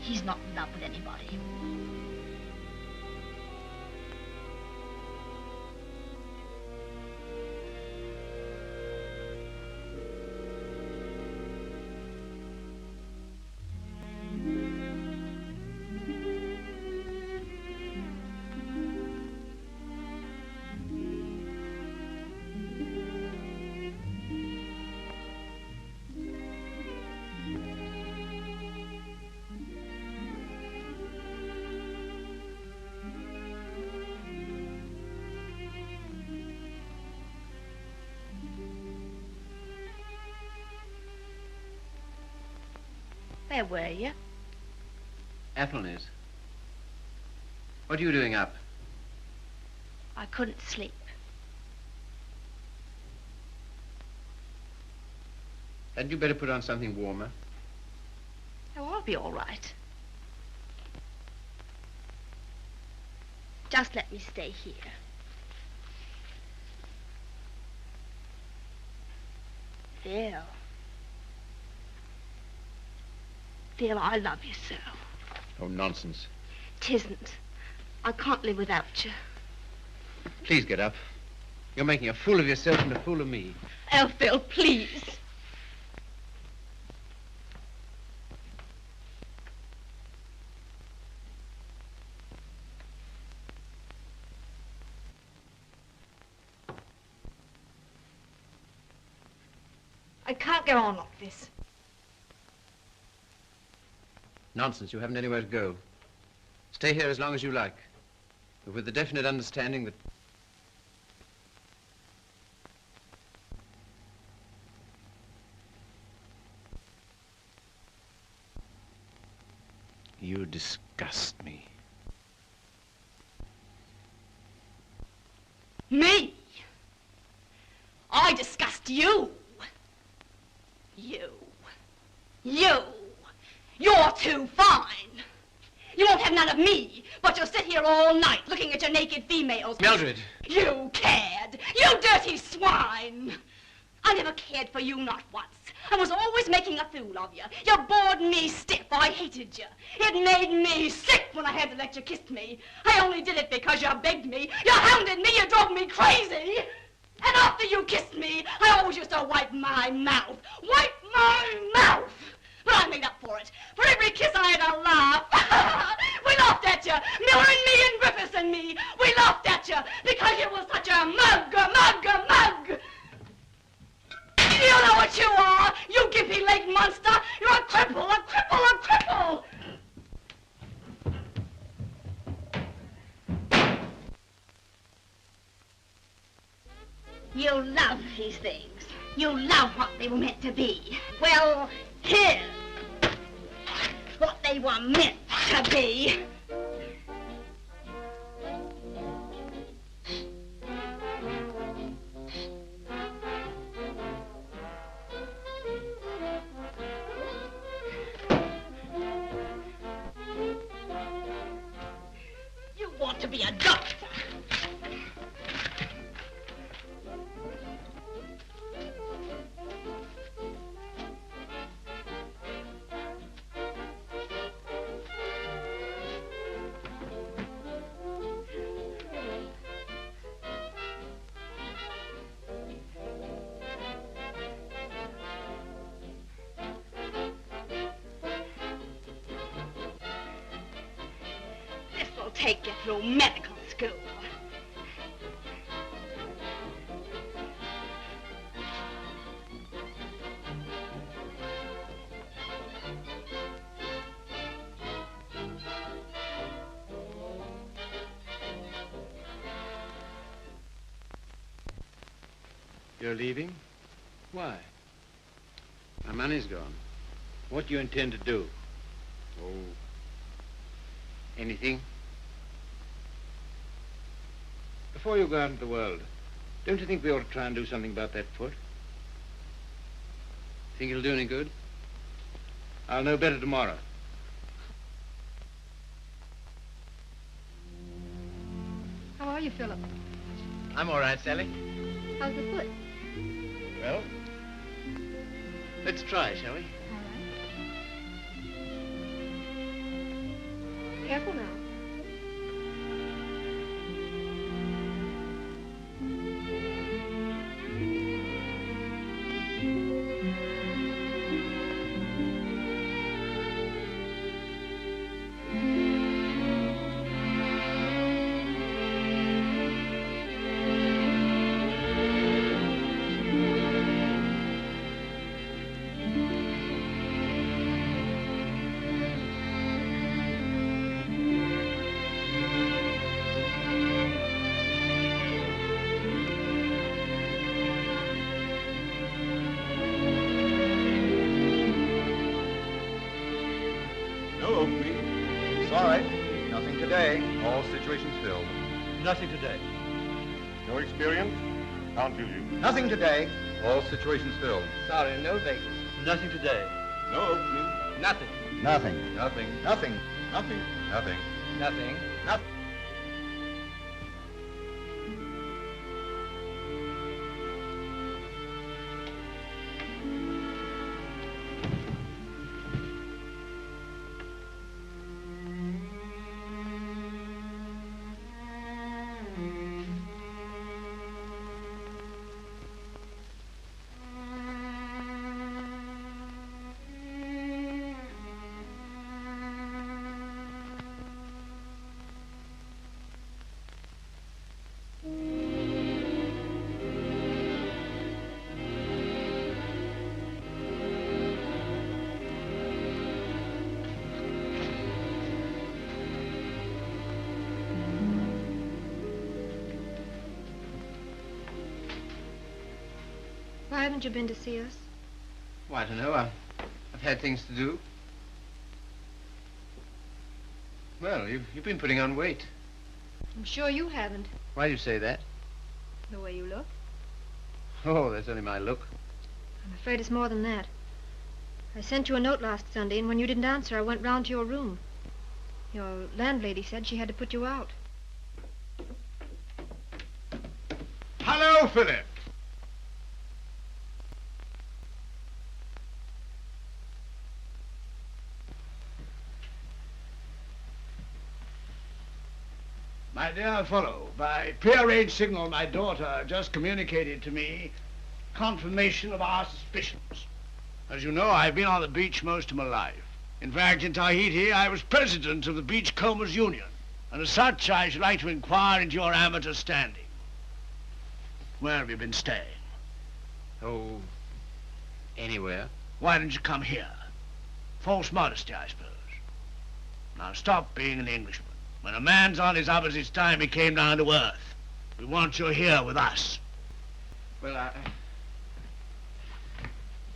He's not in love with anybody. Where were you? Athelney's. What are you doing up? I couldn't sleep. Hadn't you better put on something warmer? Oh, I'll be all right. Just let me stay here. Phil. Phil, I love you so. Oh, nonsense. 'Tisn't. I can't live without you. Please get up. You're making a fool of yourself and a fool of me. Oh, Phil, please. I can't go on like this. Nonsense. You haven't anywhere to go. Stay here as long as you like, but with the definite understanding that you disgust me. Me? I disgust you. You. You're too fine. You won't have none of me, but you'll sit here all night looking at your naked females. Mildred! You cared. You dirty swine. I never cared for you, not once. I was always making a fool of you. You bored me stiff. I hated you. It made me sick when I had to let you kiss me. I only did it because you begged me. You hounded me. You drove me crazy. And after you kissed me, I always used to wipe my mouth. Wipe my mouth! But I made up for it. For every kiss I had a laugh. We laughed at you. Miller and me and Griffiths and me. We laughed at you because you were such a mug. You know what you are, you gimpy-legged monster. You're a cripple. You love these things. You love what they were meant to be. Well, here's what they were meant to be. You want to be a doctor. This'll take you through medical school. You're leaving? Why? My money's gone. What do you intend to do? Oh, anything? Before you go out into the world, don't you think we ought to try and do something about that foot? Think it'll do any good? I'll know better tomorrow. How are you, Philip? I'm all right, Sally. How's the foot? Well, let's try, shall we? All right. Careful now. situations filled. Nothing today. No experience? Can't do you. Nothing today. All situations filled. Sorry, no vacancy. Nothing today. No opening. Nothing. Nothing. Nothing. Nothing. Nothing. Nothing. Nothing. Nothing. Why haven't you been to see us? Well, I don't know. I've had things to do. Well, you've been putting on weight. I'm sure you haven't. Why do you say that? The way you look. Oh, that's only my look. I'm afraid it's more than that. I sent you a note last Sunday, and when you didn't answer, I went round to your room. Your landlady said she had to put you out. Hello, Philip. My dear fellow, by prearranged signal, my daughter just communicated to me confirmation of our suspicions. As you know, I've been on the beach most of my life. In fact, in Tahiti, I was president of the Beachcombers Union, and as such, I should like to inquire into your amateur standing. Where have you been staying? Oh, anywhere. Why didn't you come here? False modesty, I suppose. Now stop being an Englishman. When a man's on his uppers, it's time he came down to earth. We want you here with us. Well,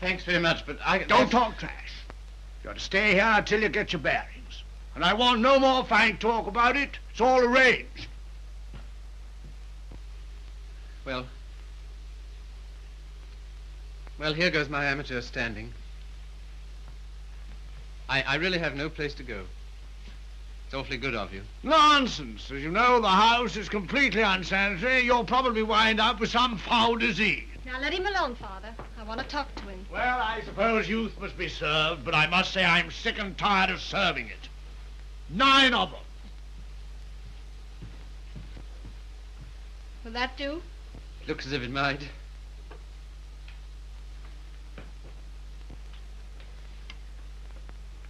thanks very much, but I... Don't talk trash. You ought to stay here until you get your bearings. And I want no more fine talk about it. It's all arranged. Well, here goes my amateur standing. I really have no place to go. It's awfully good of you. Nonsense. As you know, the house is completely unsanitary. You'll probably wind up with some foul disease. Now let him alone, Father. I want to talk to him. Well, I suppose youth must be served, but I must say I'm sick and tired of serving it. 9 of them. Will that do? Looks as if it might.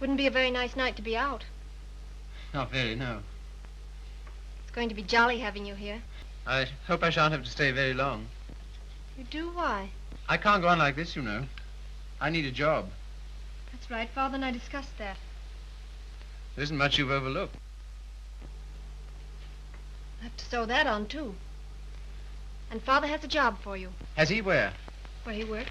Wouldn't be a very nice night to be out. Not very, no. It's going to be jolly having you here. I hope I shan't have to stay very long. You do? Why? I can't go on like this, you know. I need a job. That's right. Father and I discussed that. There isn't much you've overlooked. I have to sew that on, too. And Father has a job for you. Has he? Where? Where he works.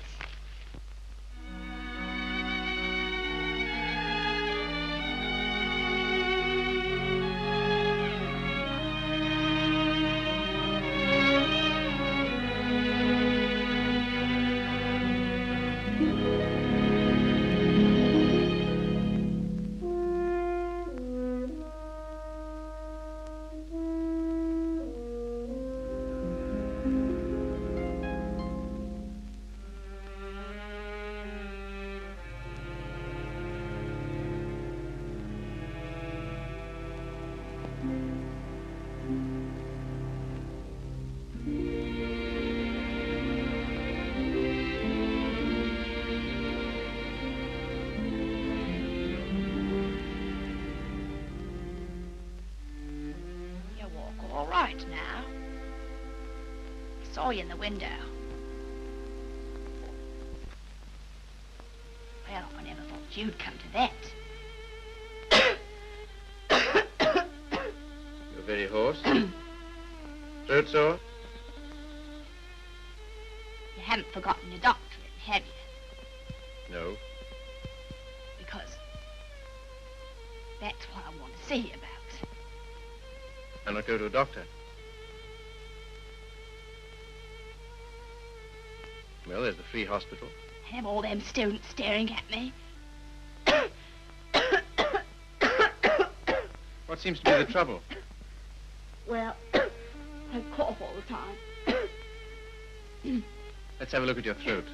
All right now. I saw you in the window. Well, I never thought you'd come to that. You're very hoarse. Throat sore? You haven't forgotten your doctorate, have you? No. Because that's what I want to see you about. I'll not go to a doctor. Well, there's the free hospital. Have all them students staring at me. What seems to be the trouble? Well, I cough all the time. Let's have a look at your throat.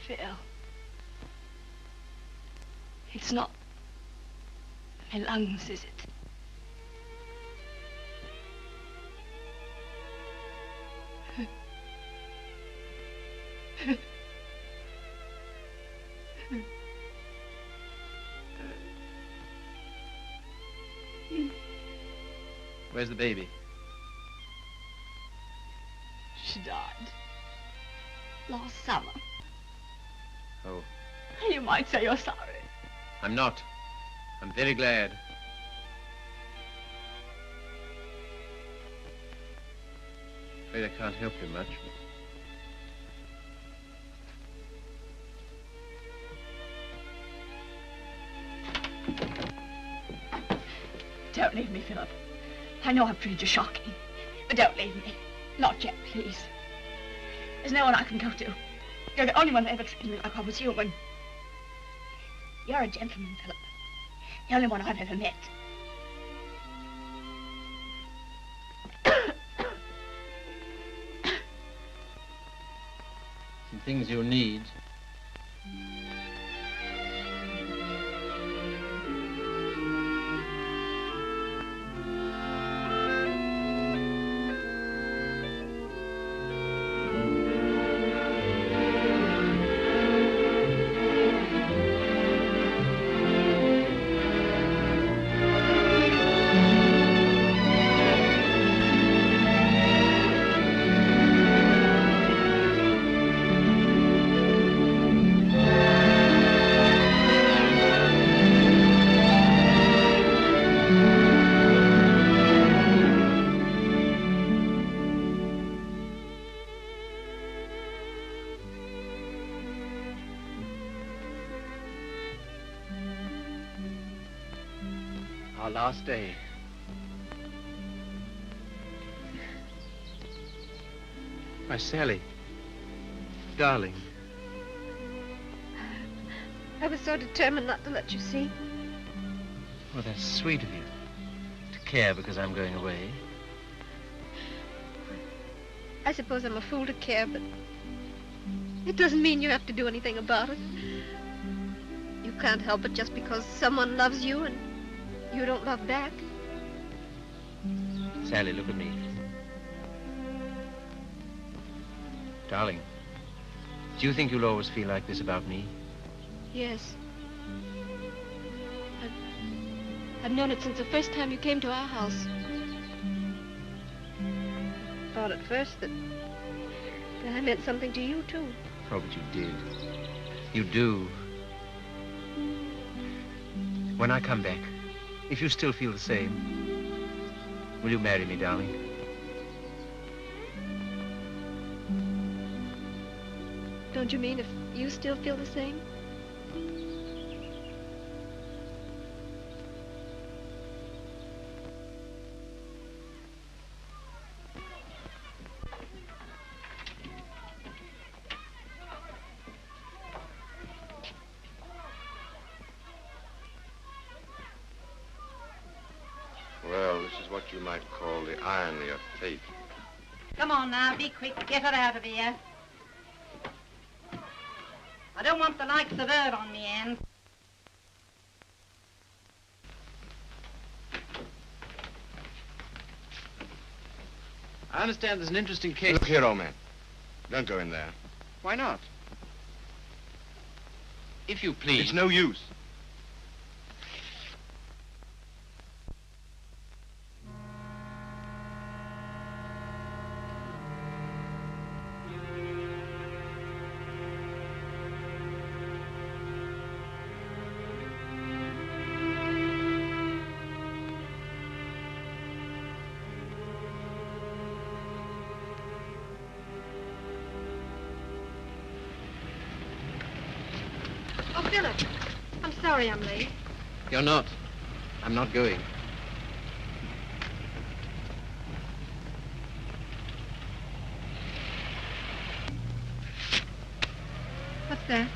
Phil, it's not my lungs, is it? Where's the baby? She died last summer. Oh, You might say you're sorry. I'm not. I'm very glad. Afraid I can't help you much. Don't leave me, Philip. I know I've treated you shocking, but don't leave me. Not yet, please. There's no one I can go to. You're the only one that ever treated me like I was human. You're a gentleman, Philip. The only one I've ever met. Some things you'll need. Our last day. My Sally. Darling. I was so determined not to let you see. Well, that's sweet of you. To care because I'm going away. I suppose I'm a fool to care, but it doesn't mean you have to do anything about it. You can't help it just because someone loves you and you don't love back. Sally, look at me. Darling, do you think you'll always feel like this about me? Yes. I've known it since the first time you came to our house. I thought at first that I meant something to you, too. Oh, but you did. You do. When I come back, if you still feel the same, will you marry me, darling? Don't you mean if you still feel the same? Well, this is what you might call the irony of fate. Come on now, be quick. Get her out of here. I don't want the likes of her on the end. I understand there's an interesting case. Look here, old man. Don't go in there. Why not? If you please. It's no use. Philip, I'm sorry I'm late. You're not. I'm not going. What's that?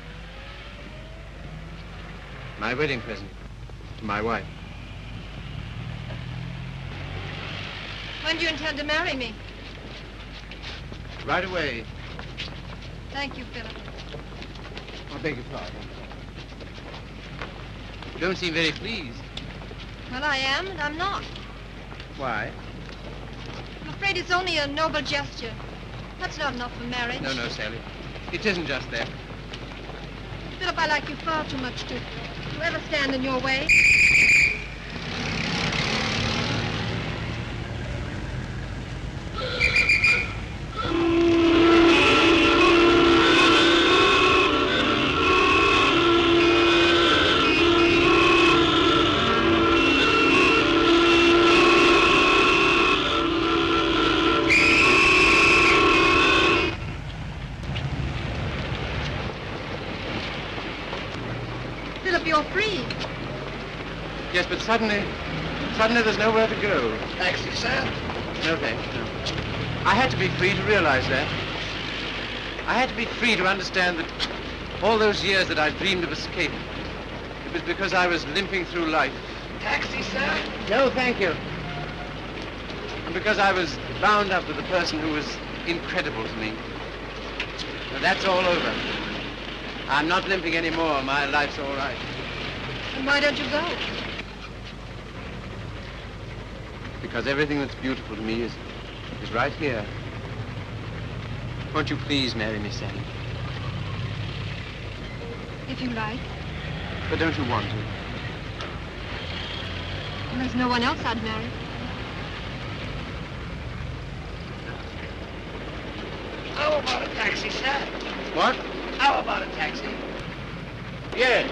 My wedding present to my wife. When do you intend to marry me? Right away. Thank you, Philip. I beg your pardon. You don't seem very pleased. Well, I am, and I'm not. Why? I'm afraid it's only a noble gesture. That's not enough for marriage. No, Sally. It isn't just that. Philip, I like you far too much to ever stand in your way. You're free. Yes, but suddenly there's nowhere to go. Taxi, sir? No, thanks, no. I had to be free to realize that. I had to be free to understand that all those years that I dreamed of escape, it was because I was limping through life. Taxi, sir? No, thank you. And because I was bound up with a person who was incredible to me. Now, that's all over. I'm not limping anymore. My life's all right. And why don't you go? Because everything that's beautiful to me is right here. Won't you please marry me, Sally? If you like. But don't you want to? And there's no one else I'd marry. How about a taxi, sir? What? How about a taxi? Yes.